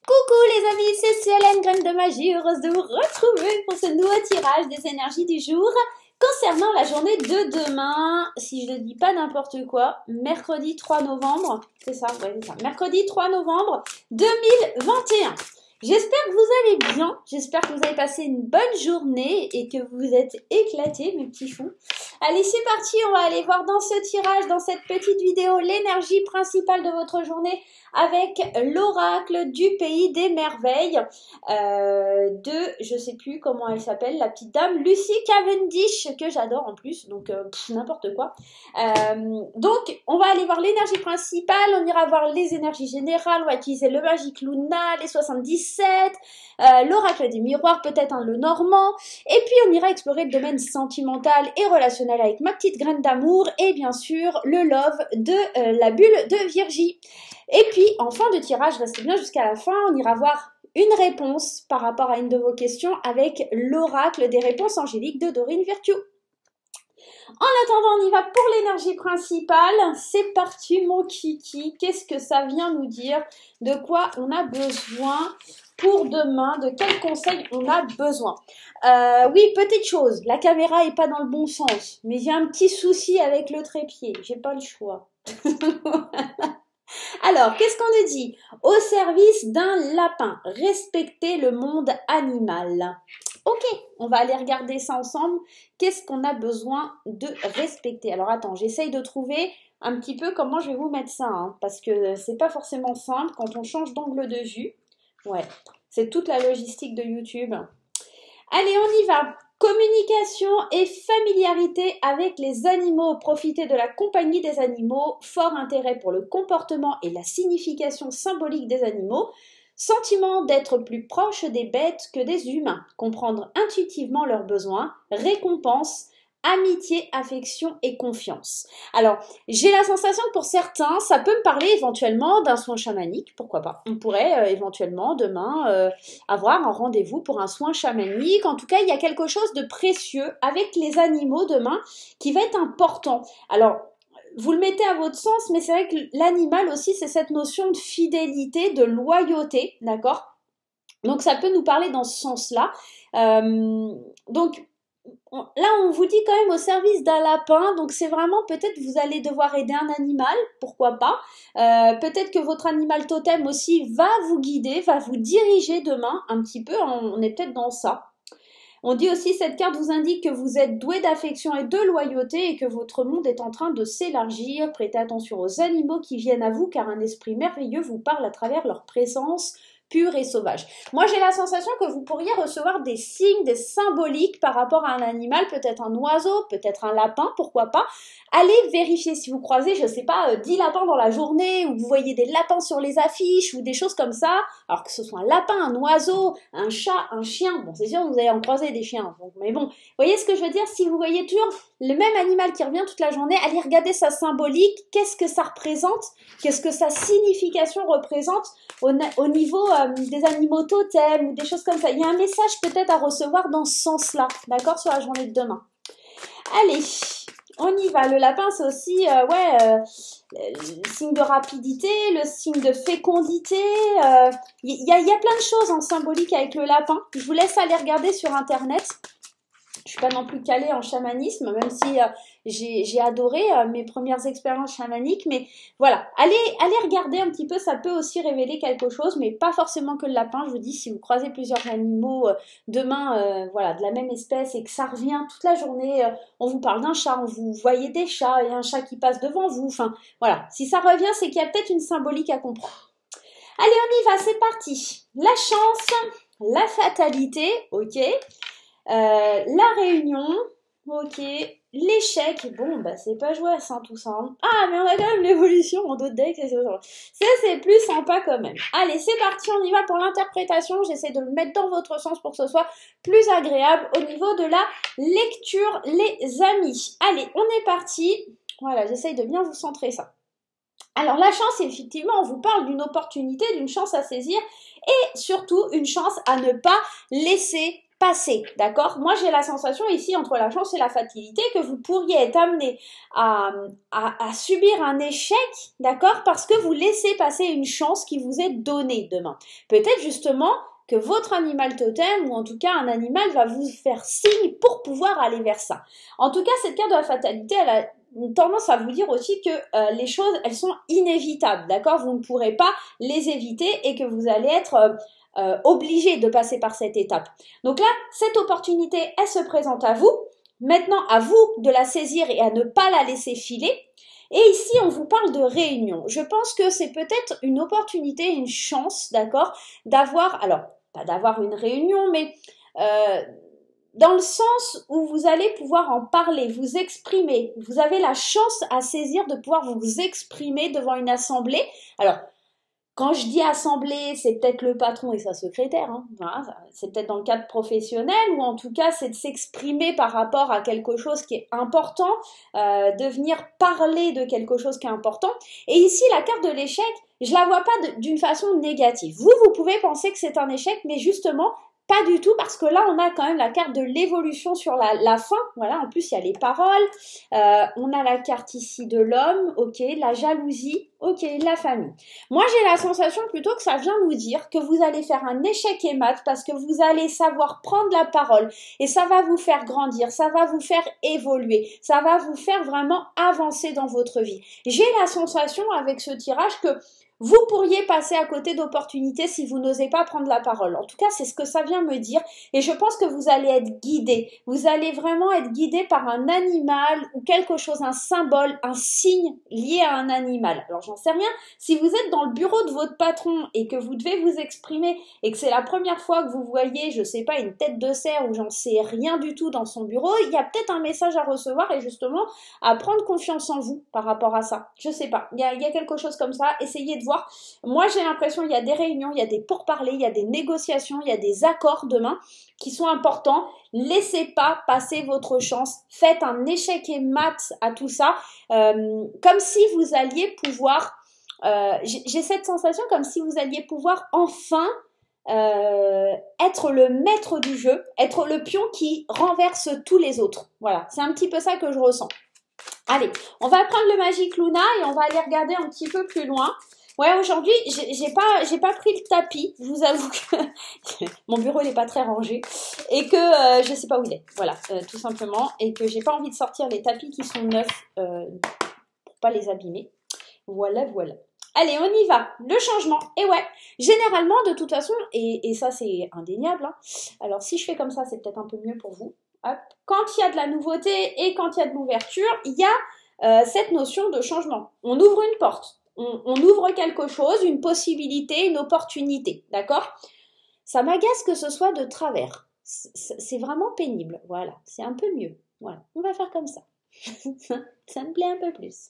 Coucou les amis, c'est Célène, Graine de Magie, heureuse de vous retrouver pour ce nouveau tirage des énergies du jour concernant la journée de demain, si je ne dis pas n'importe quoi, mercredi 3 novembre, c'est ça, ouais, c'est ça, mercredi 3 novembre 2021. J'espère que vous allez bien, j'espère que vous avez passé une bonne journée et que vous vous êtes éclatés, mes petits fous. Allez, c'est parti, on va aller voir dans ce tirage, dans cette petite vidéo, l'énergie principale de votre journée avec l'oracle du pays des merveilles je sais plus comment elle s'appelle, la petite dame Lucy Cavendish, que j'adore en plus, donc n'importe quoi. Donc, on va aller voir l'énergie principale, on ira voir les énergies générales, on va utiliser le Magic Luna, les 77, l'oracle des miroirs, peut-être le normand, et puis on ira explorer le domaine sentimental et relationnel avec ma petite graine d'amour, et bien sûr le love de la bulle de Virgie. Et puis, en fin de tirage, restez bien jusqu'à la fin, on ira voir une réponse par rapport à une de vos questions avec l'oracle des réponses angéliques de Dorine Virtue. En attendant, on y va pour l'énergie principale. C'est parti, mon kiki. Qu'est-ce que ça vient nous dire? De quoi on a besoin pour demain? De quels conseils on a besoin? Oui, petite chose, la caméra est pas dans le bon sens, mais j'ai un petit souci avec le trépied. J'ai pas le choix. Alors, qu'est-ce qu'on nous dit? Au service d'un lapin, respecter le monde animal. Ok, on va aller regarder ça ensemble. Qu'est-ce qu'on a besoin de respecter? Alors, attends, j'essaye de trouver un petit peu comment je vais vous mettre ça, hein, parce que c'est pas forcément simple quand on change d'angle de vue. Ouais, c'est toute la logistique de YouTube. Allez, on y va. Communication et familiarité avec les animaux. Profiter de la compagnie des animaux. Fort intérêt pour le comportement et la signification symbolique des animaux. Sentiment d'être plus proche des bêtes que des humains. Comprendre intuitivement leurs besoins. Récompense. Amitié, affection et confiance. Alors, j'ai la sensation que pour certains, ça peut me parler éventuellement d'un soin chamanique, pourquoi pas. On pourrait éventuellement demain avoir un rendez-vous pour un soin chamanique. En tout cas, il y a quelque chose de précieux avec les animaux demain qui va être important. Alors, vous le mettez à votre sens, mais c'est vrai que l'animal aussi, c'est cette notion de fidélité, de loyauté, d'accord? Donc, ça peut nous parler dans ce sens-là. Donc, là, on vous dit quand même au service d'un lapin, donc c'est vraiment peut-être vous allez devoir aider un animal, pourquoi pas. Peut-être que votre animal totem aussi va vous guider, va vous diriger demain un petit peu, on est peut-être dans ça. On dit aussi, cette carte vous indique que vous êtes doué d'affection et de loyauté et que votre monde est en train de s'élargir. Prêtez attention aux animaux qui viennent à vous car un esprit merveilleux vous parle à travers leur présence pure et sauvage. Moi, j'ai la sensation que vous pourriez recevoir des signes, des symboliques par rapport à un animal, peut-être un oiseau, peut-être un lapin, pourquoi pas. Allez vérifier si vous croisez, je sais pas, 10 lapins dans la journée, ou vous voyez des lapins sur les affiches, ou des choses comme ça, alors que ce soit un lapin, un oiseau, un chat, un chien, bon, c'est sûr, vous allez en croiser des chiens, donc, mais bon, vous voyez ce que je veux dire? Si vous voyez toujours le même animal qui revient toute la journée, allez regarder sa symbolique, qu'est-ce que ça représente, qu'est-ce que sa signification représente au niveau des animaux totems ou des choses comme ça. Il y a un message peut-être à recevoir dans ce sens-là, d'accord, sur la journée de demain. Allez, on y va. Le lapin, c'est aussi le signe de rapidité, le signe de fécondité. Il y a plein de choses en symbolique avec le lapin. Je vous laisse aller regarder sur Internet. Je suis pas non plus calée en chamanisme, même si j'ai adoré mes premières expériences chamaniques, mais voilà, allez regarder un petit peu, ça peut aussi révéler quelque chose, mais pas forcément que le lapin. Je vous dis, si vous croisez plusieurs animaux demain, voilà, de la même espèce et que ça revient toute la journée, on vous parle d'un chat, vous voyez des chats, il y a un chat qui passe devant vous, enfin voilà, si ça revient, c'est qu'il y a peut-être une symbolique à comprendre. Allez, on y va, c'est parti. La chance, la fatalité, ok. La réunion, ok, l'échec, bon bah c'est pas joué hein, tout ça. Hein. Ah mais on a quand même l'évolution en d'autres decks, ça c'est plus sympa quand même. Allez c'est parti, on y va pour l'interprétation, j'essaie de le mettre dans votre sens pour que ce soit plus agréable au niveau de la lecture les amis. Allez on est parti, voilà j'essaye de bien vous centrer ça. Alors la chance, effectivement, on vous parle d'une opportunité, d'une chance à saisir et surtout une chance à ne pas laisser passer, d'accord? Moi, j'ai la sensation ici, entre la chance et la fatalité, que vous pourriez être amené à subir un échec, d'accord? Parce que vous laissez passer une chance qui vous est donnée demain. Peut-être justement que votre animal totem, ou en tout cas un animal, va vous faire signe pour pouvoir aller vers ça. En tout cas, cette carte de la fatalité, elle a une tendance à vous dire aussi que les choses, elles sont inévitables, d'accord? Vous ne pourrez pas les éviter et que vous allez être obligé de passer par cette étape. Donc là, cette opportunité, elle se présente à vous. Maintenant, à vous de la saisir et à ne pas la laisser filer. Et ici, on vous parle de réunion. Je pense que c'est peut-être une opportunité, une chance, d'accord, d'avoir, alors, pas d'avoir une réunion, mais dans le sens où vous allez pouvoir en parler, vous exprimer. Vous avez la chance à saisir de pouvoir vous exprimer devant une assemblée. Alors, quand je dis assemblée, c'est peut-être le patron et sa secrétaire, hein. Voilà, c'est peut-être dans le cadre professionnel, ou en tout cas c'est de s'exprimer par rapport à quelque chose qui est important, de venir parler de quelque chose qui est important. Et ici, la carte de l'échec, je la vois pas d'une façon négative. Vous pouvez penser que c'est un échec, mais justement, pas du tout, parce que là, on a quand même la carte de l'évolution sur la fin. Voilà, en plus, il y a les paroles. On a la carte ici de l'homme, ok, la jalousie, ok, la famille. Moi, j'ai la sensation plutôt que ça vient nous dire que vous allez faire un échec et mat parce que vous allez savoir prendre la parole et ça va vous faire grandir, ça va vous faire évoluer, ça va vous faire vraiment avancer dans votre vie. J'ai la sensation avec ce tirage que vous pourriez passer à côté d'opportunités si vous n'osez pas prendre la parole. En tout cas, c'est ce que ça vient me dire. Et je pense que vous allez être guidé. Vous allez vraiment être guidé par un animal ou quelque chose, un symbole, un signe lié à un animal. Alors, j'en sais rien. Si vous êtes dans le bureau de votre patron et que vous devez vous exprimer et que c'est la première fois que vous voyez, je sais pas, une tête de cerf ou j'en sais rien du tout dans son bureau, il y a peut-être un message à recevoir et justement à prendre confiance en vous par rapport à ça. Je sais pas. Il y a quelque chose comme ça. Essayez de voir. Moi, j'ai l'impression qu'il y a des réunions, il y a des pourparlers, il y a des négociations, il y a des accords demain qui sont importants. Laissez pas passer votre chance. Faites un échec et mat à tout ça, comme si vous alliez pouvoir... j'ai cette sensation comme si vous alliez pouvoir enfin être le maître du jeu, être le pion qui renverse tous les autres. Voilà, c'est un petit peu ça que je ressens. Allez, on va prendre le Magic Luna et on va aller regarder un petit peu plus loin. Ouais, aujourd'hui, j'ai pas pris le tapis. Je vous avoue que mon bureau il est pas très rangé et que je sais pas où il est. Voilà, tout simplement, et que j'ai pas envie de sortir les tapis qui sont neufs pour pas les abîmer. Voilà, voilà. Allez, on y va. Le changement. Et ouais, généralement, de toute façon, et ça c'est indéniable, hein. Alors si je fais comme ça, c'est peut-être un peu mieux pour vous. Hop. Quand il y a de la nouveauté et quand il y a de l'ouverture, il y a cette notion de changement. On ouvre une porte. On ouvre quelque chose, une possibilité, une opportunité, d'accord? Ça m'agace que ce soit de travers. C'est vraiment pénible, voilà, c'est un peu mieux. Voilà, on va faire comme ça. Ça me plaît un peu plus.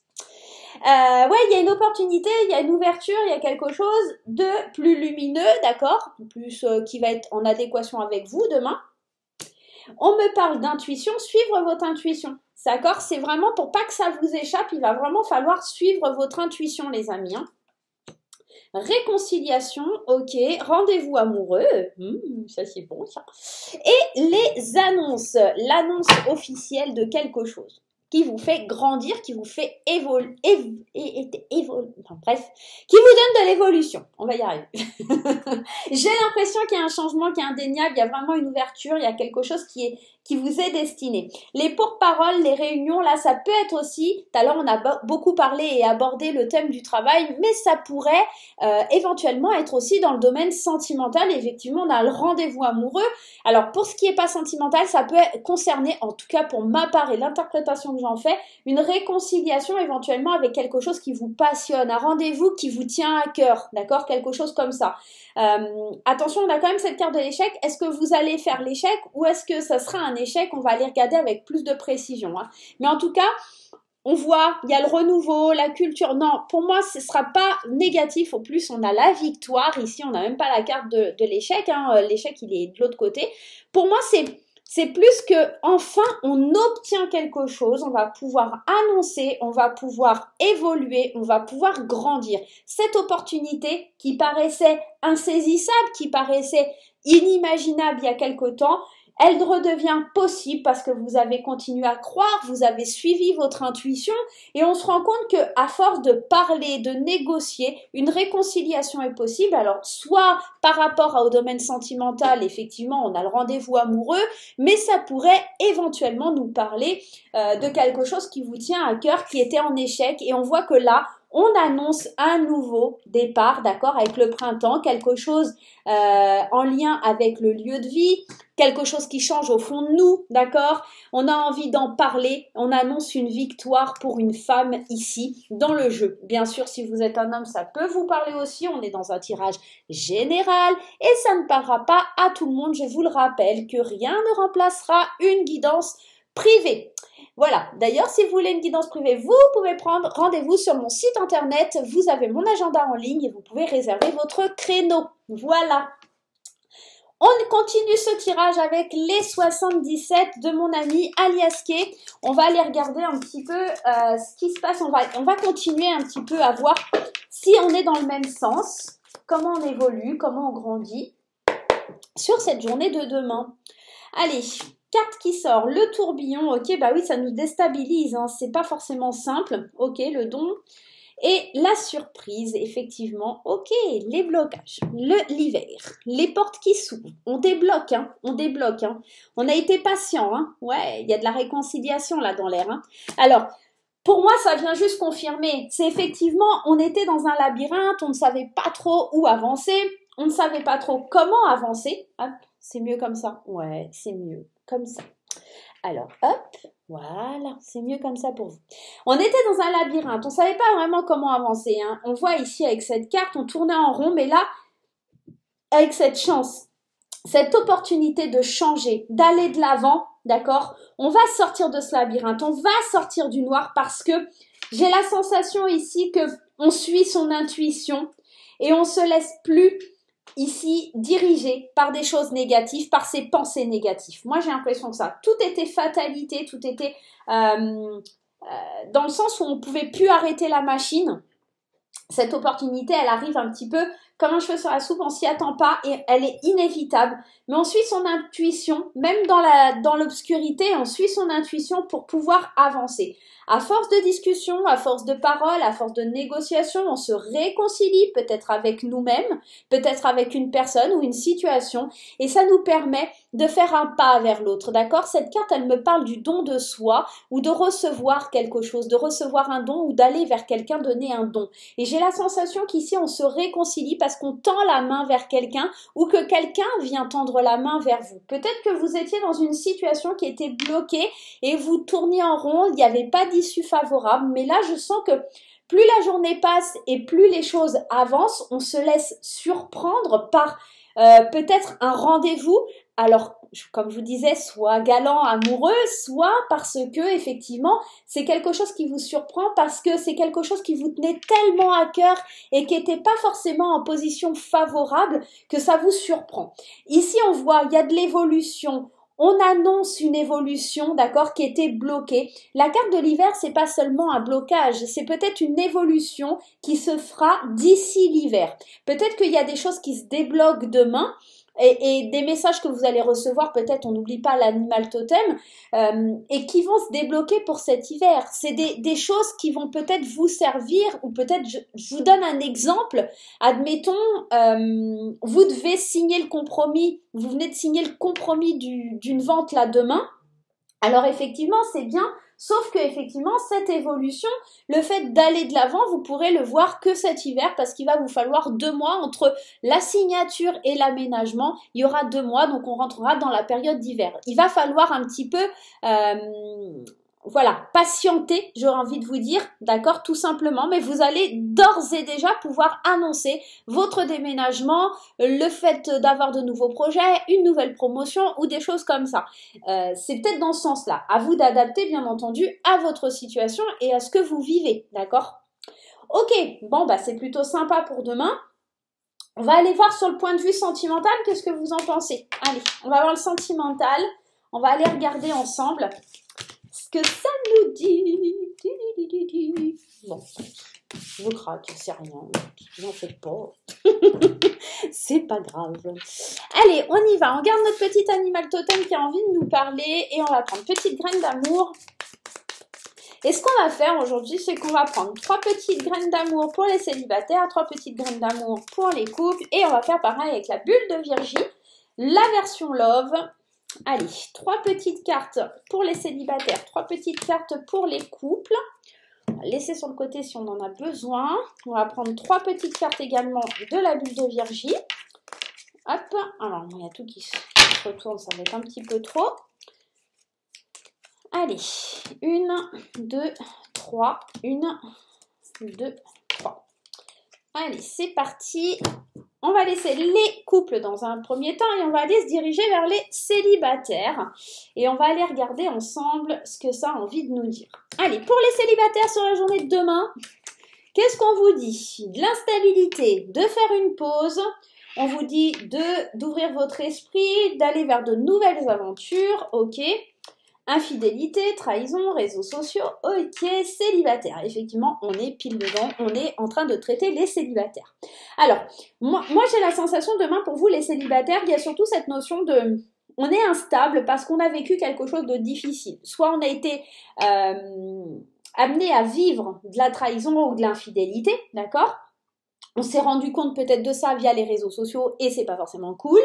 Ouais, il y a une opportunité, il y a une ouverture, il y a quelque chose de plus lumineux, d'accord? Plus qui va être en adéquation avec vous demain. On me parle d'intuition, suivre votre intuition. D'accord? C'est vraiment pour pas que ça vous échappe, il va vraiment falloir suivre votre intuition, les amis, hein. Réconciliation, ok. Rendez-vous amoureux, ça c'est bon ça. Et les annonces, l'annonce officielle de quelque chose qui vous fait grandir, qui vous fait évoluer, enfin bref, qui vous donne de l'évolution. On va y arriver. J'ai l'impression qu'il y a un changement qui est indéniable, il y a vraiment une ouverture, il y a quelque chose qui vous est destiné. Les pourparoles, les réunions, là, ça peut être aussi, tout à l'heure on a beaucoup parlé et abordé le thème du travail, mais ça pourrait éventuellement être aussi dans le domaine sentimental. Effectivement, on a le rendez-vous amoureux. Alors, pour ce qui n'est pas sentimental, ça peut concerner, en tout cas pour ma part et l'interprétation que j'en fais, une réconciliation éventuellement avec quelque chose qui vous passionne, un rendez-vous qui vous tient à cœur, d'accord? Quelque chose comme ça. Attention, on a quand même cette carte de l'échec. Est-ce que vous allez faire l'échec ou est-ce que ça sera un échec? On va aller regarder avec plus de précision, hein. Mais en tout cas, on voit, il y a le renouveau, la culture. Non, pour moi, ce ne sera pas négatif. Au plus, on a la victoire. Ici, on n'a même pas la carte de l'échec, hein. L'échec, il est de l'autre côté. Pour moi, c'est plus que enfin on obtient quelque chose, on va pouvoir annoncer, on va pouvoir évoluer, on va pouvoir grandir. Cette opportunité qui paraissait insaisissable, qui paraissait inimaginable il y a quelque temps, elle redevient possible parce que vous avez continué à croire, vous avez suivi votre intuition et on se rend compte que à force de parler, de négocier, une réconciliation est possible. Alors, soit par rapport au domaine sentimental, effectivement, on a le rendez-vous amoureux, mais ça pourrait éventuellement nous parler de quelque chose qui vous tient à cœur, qui était en échec et on voit que là, on annonce un nouveau départ, d'accord, avec le printemps, quelque chose en lien avec le lieu de vie, quelque chose qui change au fond de nous, d'accord. On a envie d'en parler, on annonce une victoire pour une femme ici, dans le jeu. Bien sûr, si vous êtes un homme, ça peut vous parler aussi, on est dans un tirage général et ça ne parlera pas à tout le monde. Je vous le rappelle que rien ne remplacera une guidance privée. Voilà, d'ailleurs, si vous voulez une guidance privée, vous pouvez prendre rendez-vous sur mon site internet. Vous avez mon agenda en ligne et vous pouvez réserver votre créneau. Voilà. On continue ce tirage avec les 77 de mon ami Alias Kay. On va aller regarder un petit peu ce qui se passe. On va continuer un petit peu à voir si on est dans le même sens, comment on évolue, comment on grandit sur cette journée de demain. Allez, carte qui sort, le tourbillon, ok, bah oui, ça nous déstabilise, hein, c'est pas forcément simple, ok, le don. Et la surprise, effectivement, ok, les blocages, l'hiver, les portes qui s'ouvrent, on débloque, hein, on débloque, hein. On a été patient, hein, ouais, il y a de la réconciliation là dans l'air, hein. Alors, pour moi, ça vient juste confirmer, c'est effectivement, on était dans un labyrinthe, on ne savait pas trop où avancer, on ne savait pas trop comment avancer, hop, c'est mieux comme ça, ouais, c'est mieux comme ça. Alors, hop, voilà, c'est mieux comme ça pour vous. On était dans un labyrinthe, on ne savait pas vraiment comment avancer, hein. On voit ici avec cette carte, on tournait en rond, mais là, avec cette chance, cette opportunité de changer, d'aller de l'avant, d'accord, on va sortir de ce labyrinthe, on va sortir du noir parce que j'ai la sensation ici que on suit son intuition et on se laisse plus ici dirigé par des choses négatives, par ses pensées négatives. Moi, j'ai l'impression que ça, tout était fatalité, tout était dans le sens où on ne pouvait plus arrêter la machine. Cette opportunité, elle arrive un petit peu comme un cheveu sur la soupe, on s'y attend pas et elle est inévitable. Mais on suit son intuition, même dans l'obscurité, on suit son intuition pour pouvoir avancer. À force de discussion, à force de paroles, à force de négociation, on se réconcilie peut-être avec nous-mêmes, peut-être avec une personne ou une situation et ça nous permet de faire un pas vers l'autre, d'accord? Cette carte, elle me parle du don de soi ou de recevoir quelque chose, de recevoir un don ou d'aller vers quelqu'un donner un don. Et j'ai la sensation qu'ici, on se réconcilie parce qu'on tend la main vers quelqu'un ou que quelqu'un vient tendre la main vers vous. Peut-être que vous étiez dans une situation qui était bloquée et vous tourniez en rond, il n'y avait pas d'issue favorable, mais là, je sens que plus la journée passe et plus les choses avancent, on se laisse surprendre par peut-être un rendez-vous. Alors, comme je vous disais, soit galant, amoureux, soit parce que, effectivement, c'est quelque chose qui vous surprend, parce que c'est quelque chose qui vous tenait tellement à cœur et qui n'était pas forcément en position favorable que ça vous surprend. Ici, on voit, il y a de l'évolution. On annonce une évolution, d'accord, qui était bloquée. La carte de l'hiver, c'est pas seulement un blocage, c'est peut-être une évolution qui se fera d'ici l'hiver. Peut-être qu'il y a des choses qui se débloquent demain, et des messages que vous allez recevoir, peut-être on n'oublie pas l'animal totem, et qui vont se débloquer pour cet hiver. C'est des choses qui vont peut-être vous servir, ou peut-être, je vous donne un exemple, admettons, vous devez signer le compromis, vous venez de signer le compromis d'une vente là demain, alors effectivement c'est bien, sauf que effectivement cette évolution, le fait d'aller de l'avant, vous pourrez le voir que cet hiver parce qu'il va vous falloir 2 mois entre la signature et l'aménagement. Il y aura 2 mois, donc on rentrera dans la période d'hiver. Il va falloir un petit peu, voilà, patienter, j'aurais envie de vous dire, d'accord, tout simplement, mais vous allez d'ores et déjà pouvoir annoncer votre déménagement, le fait d'avoir de nouveaux projets, une nouvelle promotion ou des choses comme ça. C'est peut-être dans ce sens-là. À vous d'adapter, bien entendu, à votre situation et à ce que vous vivez, d'accord? Ok, bon, bah c'est plutôt sympa pour demain. On va aller voir sur le point de vue sentimental, qu'est-ce que vous en pensez? Allez, on va voir le sentimental, on va aller regarder ensemble ce que ça nous dit. Bon, je craque, c'est rien, n'en faites pas. C'est pas grave. Allez, on y va. On garde notre petit animal totem qui a envie de nous parler et on va prendre petite graine d'amour. Et ce qu'on va faire aujourd'hui, c'est qu'on va prendre 3 petites graines d'amour pour les célibataires, 3 petites graines d'amour pour les couples et on va faire pareil avec la bulle de Virgie, la version Love. Allez, 3 petites cartes pour les célibataires, 3 petites cartes pour les couples. On va laisser sur le côté si on en a besoin. On va prendre 3 petites cartes également de la bulle de Virgie. Hop, alors il y a tout qui se retourne, ça va être un petit peu trop. Allez, 1, 2, 3, 1, 2, 3. Allez, c'est parti. On va laisser les couples dans un premier temps et on va aller se diriger vers les célibataires. Et on va aller regarder ensemble ce que ça a envie de nous dire. Allez, pour les célibataires sur la journée de demain, qu'est-ce qu'on vous dit? De l'instabilité, de faire une pause. On vous dit d'ouvrir votre esprit, d'aller vers de nouvelles aventures, ok. Infidélité, trahison, réseaux sociaux, ok, célibataire. Effectivement, on est pile dedans, on est en train de traiter les célibataires. Alors, moi j'ai la sensation demain pour vous les célibataires, il y a surtout cette notion de... On est instable parce qu'on a vécu quelque chose de difficile. Soit on a été amené à vivre de la trahison ou de l'infidélité, d'accord? On s'est rendu compte peut-être de ça via les réseaux sociaux et c'est pas forcément cool.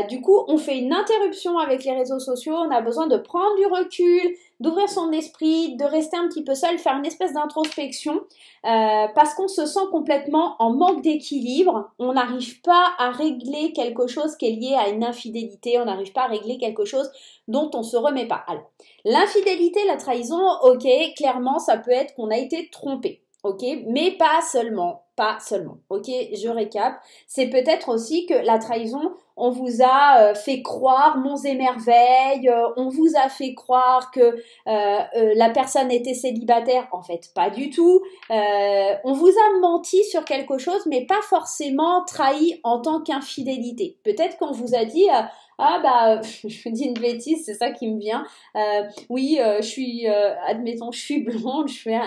Du coup, on fait une interruption avec les réseaux sociaux, on a besoin de prendre du recul, d'ouvrir son esprit, de rester un petit peu seul, faire une espèce d'introspection parce qu'on se sent complètement en manque d'équilibre, on n'arrive pas à régler quelque chose qui est lié à une infidélité, on n'arrive pas à régler quelque chose dont on se remet pas. Alors, l'infidélité, la trahison, ok, clairement, ça peut être qu'on a été trompé. Ok, mais pas seulement, ok, je récap, c'est peut-être aussi que la trahison, on vous a fait croire monts et merveilles, on vous a fait croire que la personne était célibataire, en fait pas du tout, on vous a menti sur quelque chose, mais pas forcément trahi en tant qu'infidélité. Peut-être qu'on vous a dit... ah bah, je dis une bêtise, c'est ça qui me vient. Oui, je suis, admettons, je suis blonde, je fais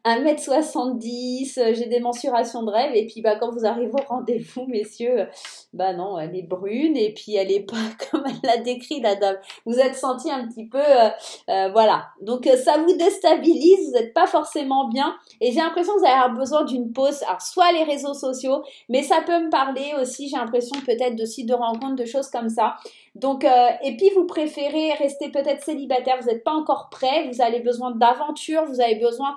1m70, j'ai des mensurations de rêve. Et puis, bah, quand vous arrivez au rendez-vous, messieurs, bah non, elle est brune et puis elle est pas comme elle l'a décrit, la dame. Vous êtes senti un petit peu, voilà. Donc, ça vous déstabilise, vous n'êtes pas forcément bien. Et j'ai l'impression que vous allez avoir besoin d'une pause. Alors, soit les réseaux sociaux, mais ça peut me parler aussi, j'ai l'impression peut-être de sites de rencontres, de choses comme ça. Donc, et puis vous préférez rester peut-être célibataire, vous n'êtes pas encore prêt, vous avez besoin d'aventure, vous avez besoin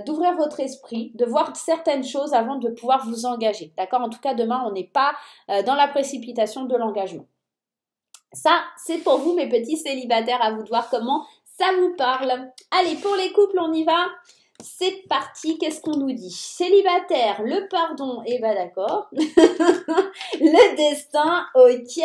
d'ouvrir votre esprit, de voir certaines choses avant de pouvoir vous engager. D'accord? En tout cas, demain, on n'est pas dans la précipitation de l'engagement. Ça, c'est pour vous, mes petits célibataires, à vous de voir comment ça vous parle. Allez, pour les couples, on y va. C'est parti, qu'est-ce qu'on nous dit? Célibataire, le pardon, eh ben d'accord. Le destin, ok.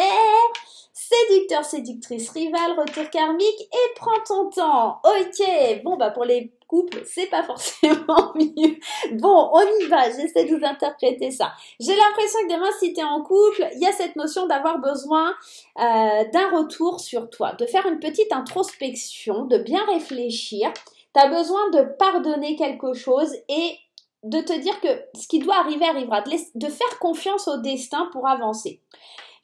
Séducteur, séductrice, rival, retour karmique et prends ton temps. Ok, bon bah pour les couples, c'est pas forcément mieux. Bon, on y va, j'essaie de vous interpréter ça. J'ai l'impression que demain, si t'es en couple, il y a cette notion d'avoir besoin d'un retour sur toi, de faire une petite introspection, de bien réfléchir. T'as besoin de pardonner quelque chose et de te dire que ce qui doit arriver arrivera, de faire confiance au destin pour avancer.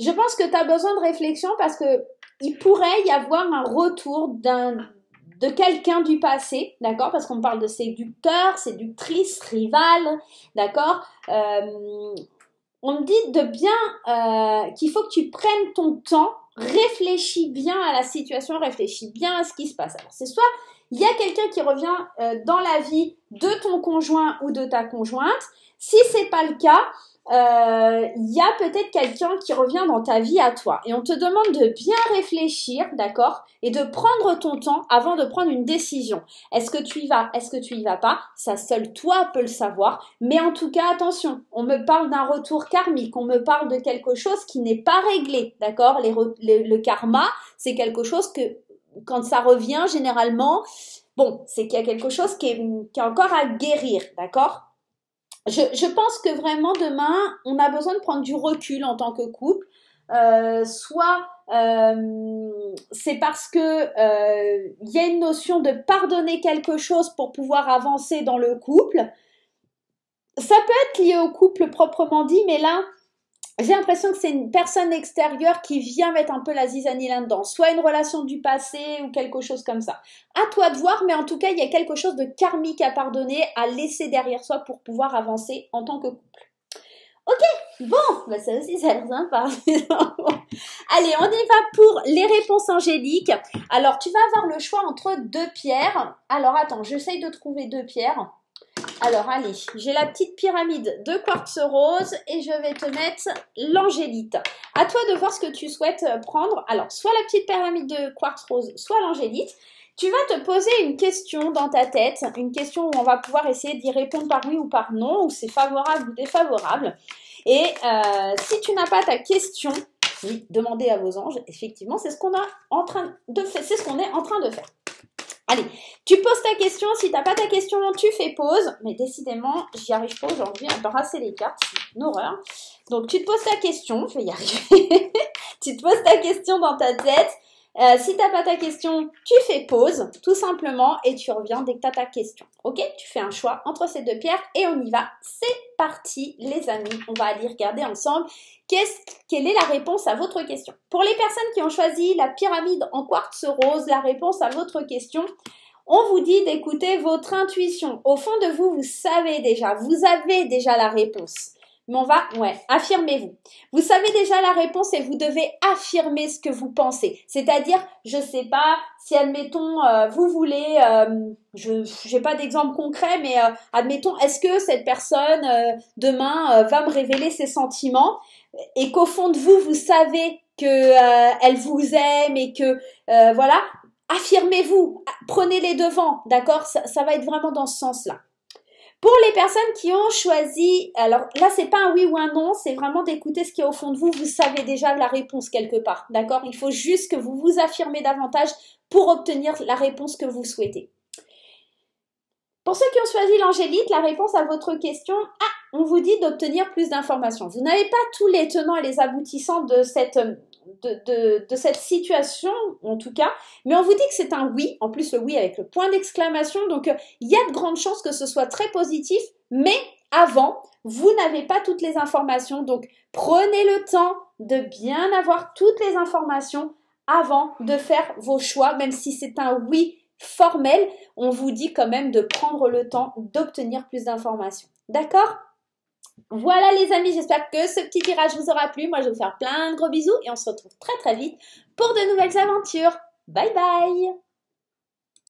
Je pense que tu as besoin de réflexion parce que il pourrait y avoir un retour de quelqu'un du passé, d'accord? Parce qu'on parle de séducteur, séductrice, rival, d'accord? On me dit de bien qu'il faut que tu prennes ton temps, réfléchis bien à la situation, réfléchis bien à ce qui se passe. Alors c'est soit il y a quelqu'un qui revient dans la vie de ton conjoint ou de ta conjointe. Si c'est pas le cas, il y a peut-être quelqu'un qui revient dans ta vie à toi. Et on te demande de bien réfléchir, d'accord? Et de prendre ton temps avant de prendre une décision. Est-ce que tu y vas? Est-ce que tu y vas pas? Ça, seul toi peux le savoir. Mais en tout cas, attention, on me parle d'un retour karmique. On me parle de quelque chose qui n'est pas réglé, d'accord? Le karma, c'est quelque chose que quand ça revient, généralement, bon, c'est qu'il y a quelque chose qui est encore à guérir, d'accord? Je pense que vraiment demain, on a besoin de prendre du recul en tant que couple. Soit c'est parce que il y a une notion de pardonner quelque chose pour pouvoir avancer dans le couple. Ça peut être lié au couple proprement dit, mais là, j'ai l'impression que c'est une personne extérieure qui vient mettre un peu la zizanie là-dedans. Soit une relation du passé ou quelque chose comme ça. À toi de voir, mais en tout cas, il y a quelque chose de karmique à pardonner, à laisser derrière soi pour pouvoir avancer en tant que couple. Ok, bon, bah ça aussi, ça a l'air sympa. Allez, on y va pour les réponses angéliques. Alors, tu vas avoir le choix entre deux pierres. Alors, attends, j'essaye de trouver deux pierres. Alors, allez, j'ai la petite pyramide de quartz rose et je vais te mettre l'angélite. À toi de voir ce que tu souhaites prendre. Alors, soit la petite pyramide de quartz rose, soit l'angélite. Tu vas te poser une question dans ta tête, une question où on va pouvoir essayer d'y répondre par oui ou par non, ou c'est favorable ou défavorable. Et si tu n'as pas ta question, oui, demandez à vos anges. Effectivement, c'est ce qu'on est en train de faire. Allez, tu poses ta question. Si tu n'as pas ta question, tu fais pause. Mais décidément, j'y arrive pas aujourd'hui à brasser les cartes. C'est une horreur. Donc, tu te poses ta question. Je vais y arriver. Tu te poses ta question dans ta tête. Si tu n'as pas ta question, tu fais pause, tout simplement, et tu reviens dès que tu as ta question. Ok? Tu fais un choix entre ces deux pierres et on y va. C'est parti, les amis. On va aller regarder ensemble quelle est la réponse à votre question. Pour les personnes qui ont choisi la pyramide en quartz rose, la réponse à votre question, on vous dit d'écouter votre intuition. Au fond de vous, vous avez déjà la réponse. Mais affirmez-vous. Vous savez déjà la réponse et vous devez affirmer ce que vous pensez. C'est-à-dire, je sais pas, si admettons, vous voulez, je n'ai pas d'exemple concret, mais admettons, est-ce que cette personne, demain, va me révéler ses sentiments et qu'au fond de vous, vous savez que elle vous aime et que, voilà, affirmez-vous, prenez les devants, d'accord? Ça va être vraiment dans ce sens-là. Pour les personnes qui ont choisi, alors là c'est pas un oui ou un non, c'est vraiment d'écouter ce qui est au fond de vous, vous savez déjà la réponse quelque part, d'accord? Il faut juste que vous vous affirmez davantage pour obtenir la réponse que vous souhaitez. Pour ceux qui ont choisi l'angélite, la réponse à votre question, on vous dit d'obtenir plus d'informations. Vous n'avez pas tous les tenants et les aboutissants de cette situation, en tout cas, mais on vous dit que c'est un oui, en plus le oui avec le point d'exclamation, donc il y a de grandes chances que ce soit très positif, mais avant, vous n'avez pas toutes les informations, donc prenez le temps de bien avoir toutes les informations avant de faire vos choix, même si c'est un oui formel, on vous dit quand même de prendre le temps d'obtenir plus d'informations. D'accord ? Voilà les amis, j'espère que ce petit tirage vous aura plu. Moi, je vais vous faire plein de gros bisous et on se retrouve très très vite pour de nouvelles aventures. Bye bye!